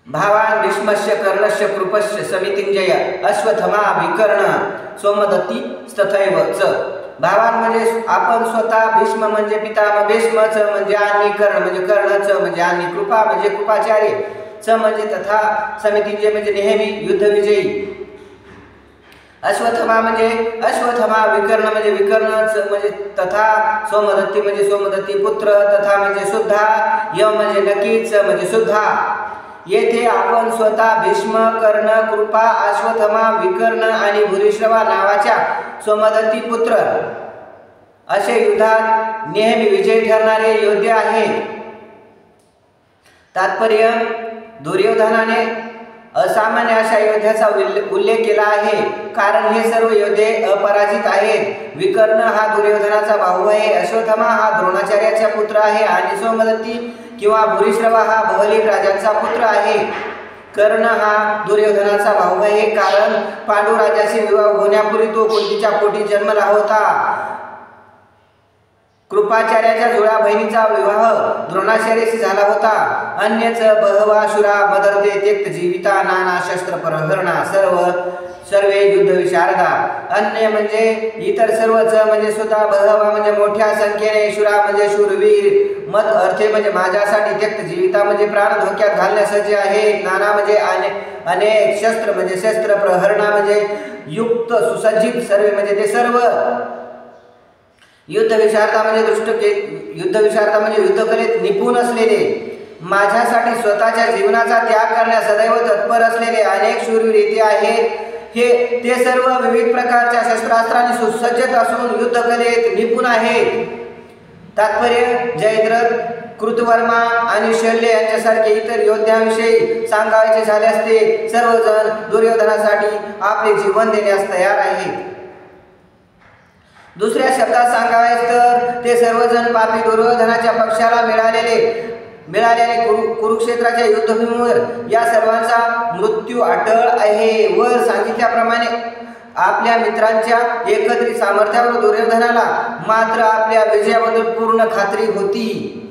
भावान भीष्मस्य कर्णस्य कृपस्य समितिंजय अश्वत्थमा विकर्ण सोमदत्ती तथैव च। भावान म्हणजे आपण स्वतः, भीष्म म्हणजे पितामह, भीष्मच म्हणजे आणि, कर्ण म्हणजे कर्णच म्हणजे आणि, कृपा म्हणजे कृपाचार्य, च म्हणजे तथा, समितिंजय म्हणजे नेहमी युद्धविजयी, अश्वत्थमा म्हणजे अश्वत्थमा, विकर्ण म्हणजे विकर्णच म्हणजे तथा, सोमदत्ती म्हणजे सोमदत्ती पुत्र, तथा म्हणजे सुद्धा, यम म्हणजे नक्कीच म्हणजे सुद्धा। येथे आपण स्वतः भीष्म, कर्ण, कृपा, अश्वत्थमा, विकर्ण आणि भूरिश्रवा नावाच्या सोमदत्ती पुत्र असे युद्धात नेहमी विजयी ठरणारे योद्धे आहेत। तात्पर्य, दुर्योधनाने असामान्य अशा योद्ध्याचा उल्लेख केला आहे, कारण हे सर्व योद्धे अपराजित आहेत। विकर्ण हा दुर्योधनाचा भाऊ आहे, अश्वत्थामा हा द्रोणाचार्याचा पुत्र आहे आणि सोमदत्ती किंवा भूरिश्रवा हा बहलिक राजांचा पुत्र आहे। कर्ण हा दुर्योधनाचा भाऊ आहे, कारण पांडू राजाशी विवाह होण्यापूर्वी तो कुंतीच्या पोटी जन्मला होता। कृपाचार्याच्या जुळ्या बहिणीचा विवाह द्रोणाचार्याशी झाला होता। अन्यच बहवा शुरा मदर्ते त्यक्त जीविता नाना शस्त्र प्रहरणा सर्वे युद्ध विशारदा। अन्य म्हणजे इतर सर्वच म्हणजे सुद्धा, बहवा म्हणजे मोठ्या संख्येने, शुरा म्हणजे शूरवीर, मत अर्थे म्हणजे माझ्यासाठी, त्यक्त जीविता म्हणजे प्राण धोक्यात घालण्यास सज्ज आहेत, नाना म्हणजे अनेक, शस्त्र म्हणजे शस्त्र, प्रहरणा म्हणजे युक्त सुसज्जित, सर्वे म्हणजे ते सर्व, युद्ध विशारदा म्हणजे युद्धकलेत निपुण असलेले, माझ्यासाठी स्वतःच्या जीवनाचा त्याग करण्यास सदैव तत्पर असलेले अनेक शूरवीर येथे आहेत। ते सर्व विविध प्रकारच्या शस्त्रास्त्रांनी सुसज्जित असून युद्धकलेत निपुण आहेत। तात्पर्य, जयद्रथ, कृतवर्मा आणि शल्य यांच्यासारखे इतर योद्ध्यांविषयी सांगायचे झाल्यास ते सर्वजण दुर्योधनासाठी आपले जीवन देण्यास तयार आहेत। दुसऱ्या शब्दात सांगायचे तर ते सर्वजण पापी दुर्योधनाच्या पक्षाला मिळालेले कुरुक्षेत्राच्या युद्धभूमीवर या सर्वांचा मृत्यू अटळ आहे। वर सांगितल्याप्रमाणे आपल्या मित्रांच्या एकत्रित सामर्थ्यावर दुर्योधनाला मात्र आपल्या विजयाबद्दल पूर्ण खात्री होती।